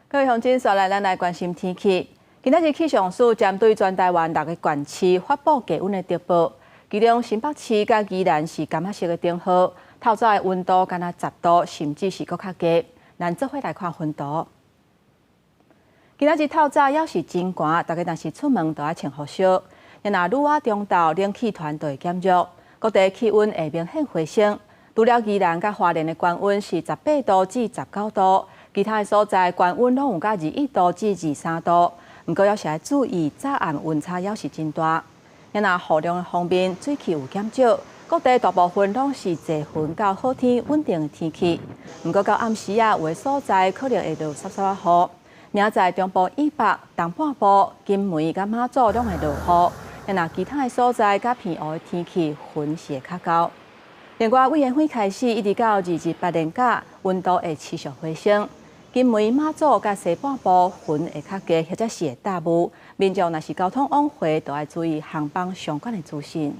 各位乡亲，刷来咱来关心天气。今仔日气象署针对全台湾6个县市发布低温的特报，其中新北市甲宜兰是感觉色的灯号，透早的温度敢若10度，甚至是搁较低。咱做伙来看温度。今仔日透早要是真寒，大家若是出门都要穿雨袖。若鲁瓦中道冷气团队减弱，各地气温会明显回升。除了宜兰甲花莲的高温是18度至19度，其他的所在高温拢有到21度至23度。不过要是要注意，早暗温差要是真大。若雨量的方面，水汽有减少，各地大部分拢是多云到好天稳定的天气。不过到暗时有的所在可能会落沙沙雨。明在中部以北、东半部、金门甲马祖拢会落雨。其他的所在甲偏乌的天气，云是会较高。另外，委员会开始一直到2日8连假，温度会持续回升。金门、马祖甲西半部云会较低，或者是会大雾。民众若是交通往回，都要注意航班相关的资讯。